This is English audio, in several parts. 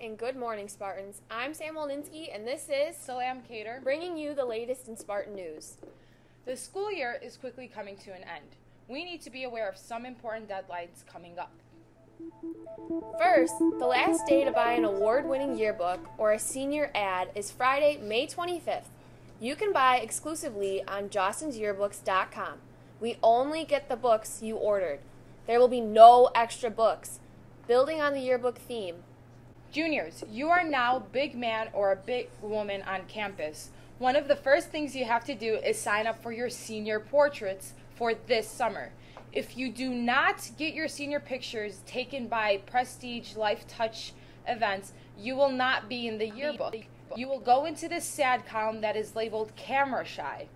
and good morning, Spartans. I'm Sam Walninsky, and this is Salam Cater. bringing you the latest in Spartan news. The school year is quickly coming to an end. We need to be aware of some important deadlines coming up. First, the last day to buy an award-winning yearbook or a senior ad is Friday, May 25th. You can buy exclusively on jostensyearbooks.com. We only get the books you ordered. There will be no extra books. Building on the yearbook theme. Juniors, you are now big man or a big woman on campus. One of the first things you have to do is sign up for your senior portraits for this summer. If you do not get your senior pictures taken by Prestige Life Touch events, you will not be in the yearbook. You will go into this sad column that is labeled camera shy.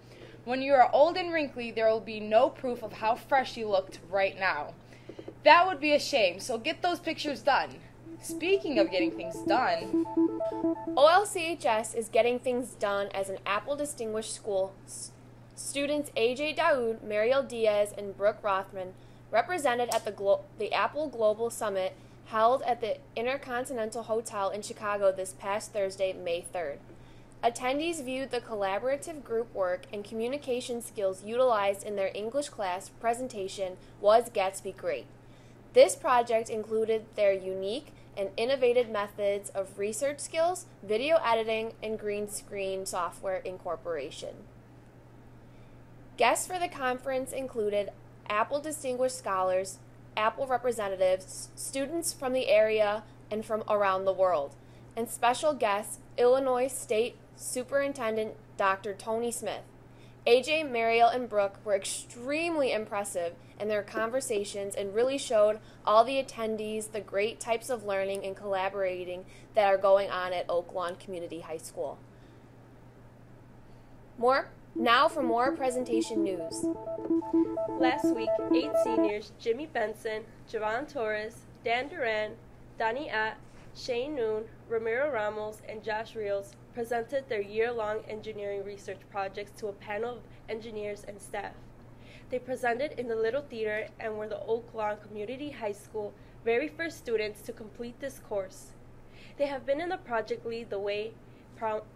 When you are old and wrinkly, there will be no proof of how fresh you looked right now. That would be a shame, so get those pictures done. Speaking of getting things done, OLCHS is getting things done as an Apple Distinguished School. Students AJ Daoud, Mariel Diaz, and Brooke Rothman represented at the Apple Global Summit held at the Intercontinental Hotel in Chicago this past Thursday, May 3rd. Attendees viewed the collaborative group work and communication skills utilized in their English class presentation Was Gatsby Great? This project included their unique and innovative methods of research skills, video editing, and green screen software incorporation. Guests for the conference included Apple Distinguished Scholars, Apple representatives, students from the area and from around the world, and special guests, Illinois State Superintendent Dr. Tony Smith. AJ, Mariel, and Brooke were extremely impressive in their conversations and really showed all the attendees the great types of learning and collaborating that are going on at Oak Lawn Community High School. Now for more presentation news. Last week, 8 seniors, Jimmy Benson, Javon Torres, Dan Duran, Donnie Att, Shane Noon, Ramiro Ramos, and Josh Rios, presented their year-long engineering research projects to a panel of engineers and staff. They presented in the Little Theater and were the Oak Lawn Community High School very first students to complete this course. They have been in the Project Lead the Way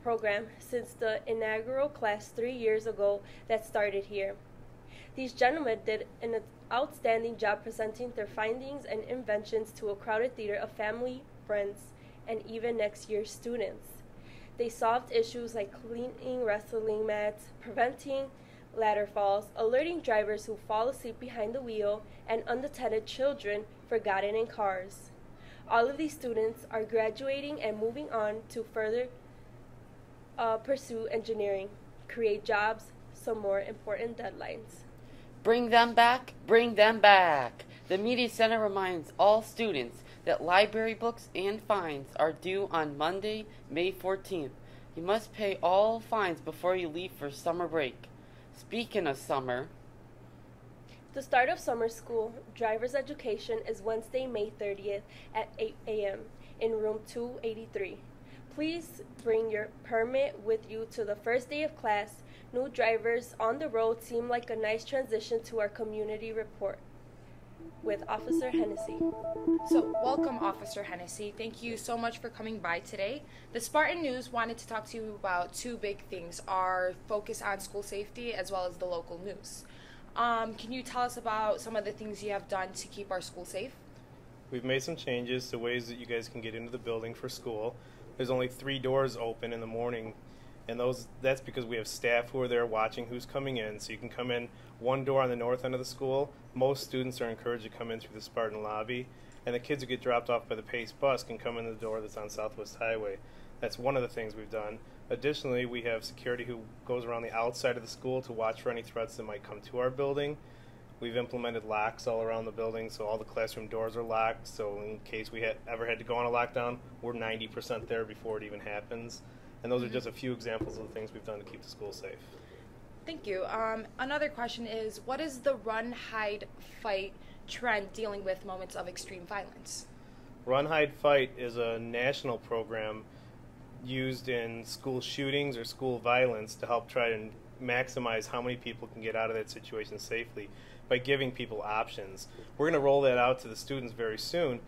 program since the inaugural class 3 years ago that started here. These gentlemen did an outstanding job presenting their findings and inventions to a crowded theater of family, friends, and even next year's students. They solved issues like cleaning wrestling mats, preventing ladder falls, alerting drivers who fall asleep behind the wheel, and unattended children forgotten in cars. All of these students are graduating and moving on to further pursue engineering, create jobs, some more important deadlines. Bring them back, bring them back. The Media Center reminds all students that library books and fines are due on Monday, May 14th. You must pay all fines before you leave for summer break. Speaking of summer, The start of summer school, driver's education, is Wednesday, May 30th at 8 a.m. in room 283. Please bring your permit with you to the first day of class. New drivers on the road seem like a nice transition to our community report with Officer Hennessy. so welcome Officer Hennessy. Thank you so much for coming by today. The Spartan News wanted to talk to you about two big things, our focus on school safety as well as the local news. Can you tell us about some of the things you have done to keep our school safe? We've made some changes to ways that you guys can get into the building for school. There's only 3 doors open in the morning, and that's because we have staff who are there watching who's coming in. So you can come in one door on the north end of the school. Most students are encouraged to come in through the Spartan lobby, and the kids who get dropped off by the Pace bus can come in the door that's on Southwest Highway. That's one of the things we've done. Additionally, we have security who goes around the outside of the school to watch for any threats that might come to our building. We've implemented locks all around the building, so all the classroom doors are locked. So in case we ever had to go on a lockdown, we're 90% there before it even happens. And those are just a few examples of the things we've done to keep the school safe. Thank you. Another question is, what is the run, hide, fight trend dealing with moments of extreme violence? Run, Hide, Fight is a national program used in school shootings or school violence to help try and maximize how many people can get out of that situation safely by giving people options. We're going to roll that out to the students very soon,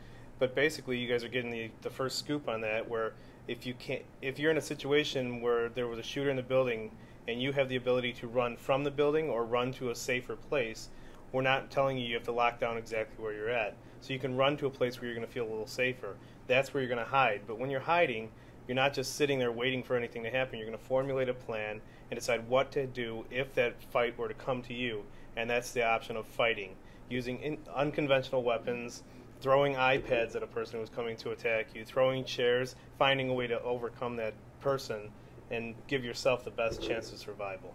But basically, you guys are getting the first scoop on that, where if you're in a situation where there was a shooter in the building and you have the ability to run from the building or run to a safer place, we're not telling you have to lock down exactly where you're at. So you can run to a place where you're going to feel a little safer. That's where you're going to hide. But when you're hiding, you're not just sitting there waiting for anything to happen. You're going to formulate a plan and decide what to do if that fight were to come to you. And that's the option of fighting, using unconventional weapons, throwing iPads at a person who's coming to attack you, throwing chairs, finding a way to overcome that person and give yourself the best chance of survival.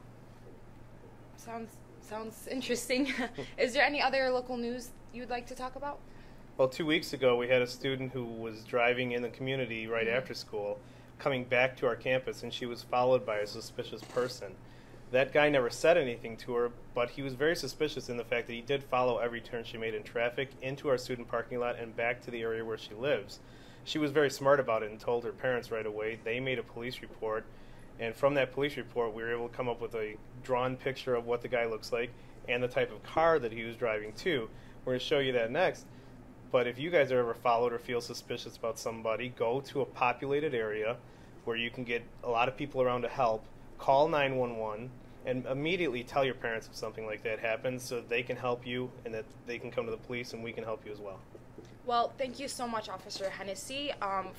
Sounds interesting. Is there any other local news you would like to talk about? Well, 2 weeks ago, we had a student who was driving in the community right after school, coming back to our campus, and she was followed by a suspicious person. That guy never said anything to her, but he was very suspicious in the fact that he did follow every turn she made in traffic into our student parking lot and back to the area where she lives. She was very smart about it and told her parents right away. They made a police report, and from that police report, we were able to come up with a drawn picture of what the guy looks like and the type of car that he was driving too. We're going to show you that next. But if you guys are ever followed or feel suspicious about somebody, go to a populated area where you can get a lot of people around to help. Call 911 and immediately tell your parents if something like that happens so that they can help you and that they can come to the police and we can help you as well. Well, thank you so much, Officer Hennessy,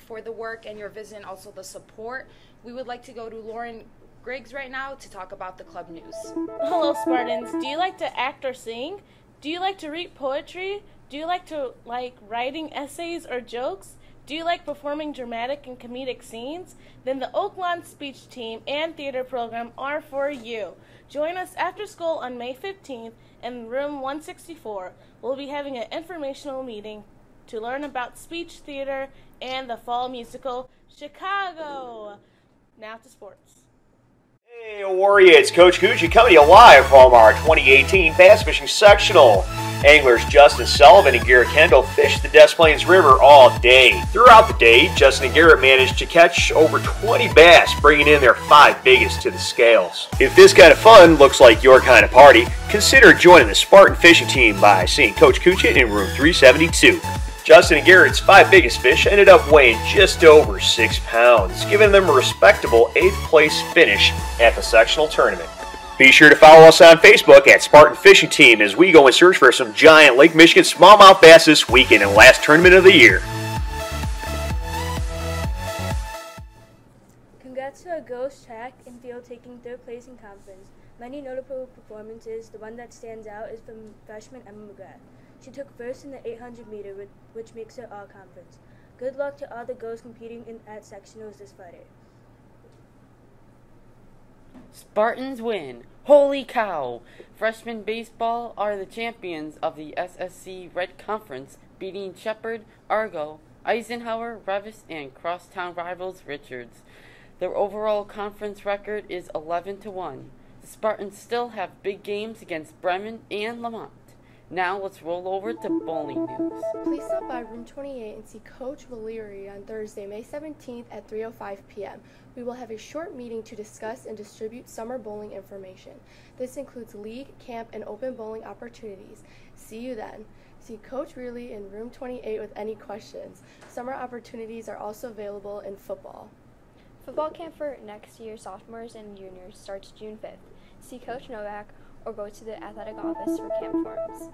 for the work and your visit and also the support. We would like to go to Lauren Griggs right now to talk about the club news. Hello, Spartans. Do you like to act or sing? Do you like to read poetry? Do you like writing essays or jokes? Do you like performing dramatic and comedic scenes? Then the Oaklawn speech team and theater program are for you. Join us after school on May 15th in room 164. We'll be having an informational meeting to learn about speech theater and the fall musical Chicago. Now to sports. Hey Warrior, it's Coach Gucci coming to you live from our 2018 Bass Fishing Sectional. Anglers Justin Sullivan and Garrett Kendall fished the Des Plaines River all day. Throughout the day, Justin and Garrett managed to catch over 20 bass, bringing in their 5 biggest to the scales. If this kind of fun looks like your kind of party, consider joining the Spartan fishing team by seeing Coach Kuchit in room 372. Justin and Garrett's 5 biggest fish ended up weighing just over 6 pounds, giving them a respectable 8th place finish at the sectional tournament. Be sure to follow us on Facebook at Spartan Fishing Team as we go and search for some giant Lake Michigan smallmouth bass this weekend and last tournament of the year. Congrats to our girls track and field taking 3rd place in conference. Many notable performances. The one that stands out is from freshman Emma McGrath. She took first in the 800 meter, which makes her all-conference. Good luck to all the girls competing at sectionals this Friday. Spartans win. Holy cow! Freshman baseball are the champions of the SSC Red Conference, beating Shepherd, Argo, Eisenhower, Revis, and crosstown rivals Richards. Their overall conference record is 11-1. The Spartans still have big games against Bremen and Lamont. Now let's roll over to bowling news. Please stop by room 28 and see Coach Valeri on Thursday, May 17th at 3:05 p.m. We will have a short meeting to discuss and distribute summer bowling information. This includes league, camp, and open bowling opportunities. See you then. See Coach Reilly in room 28 with any questions. Summer opportunities are also available in football. Football camp for next year's sophomores and juniors starts June 5th. See Coach Novak or go to the athletic office for camp forms.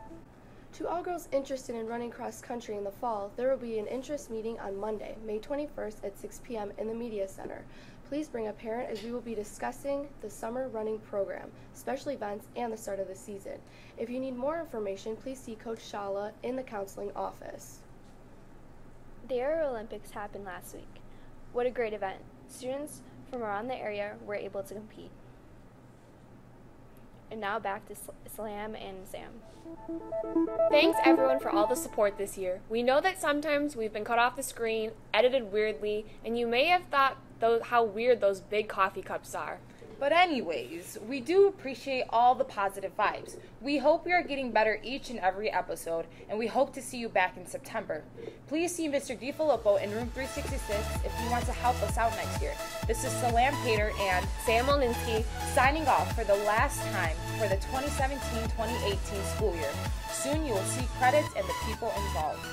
To all girls interested in running cross country in the fall, there will be an interest meeting on Monday, May 21st at 6 p.m. in the Media Center. Please bring a parent as we will be discussing the summer running program, special events, and the start of the season. If you need more information, please see Coach Shala in the counseling office. The Aero Olympics happened last week. What a great event. Students from around the area were able to compete. And now back to Slam and Sam. Thanks everyone for all the support this year. We know that sometimes we've been cut off the screen, edited weirdly, and you may have thought how weird those big coffee cups are. But anyways, we do appreciate all the positive vibes. We hope we are getting better each and every episode, and we hope to see you back in September. Please see Mr. DiFilippo in room 366 if you want to help us out next year. This is Salam Pater and Sam Olninsky signing off for the last time for the 2017-2018 school year. Soon you will see credits and the people involved.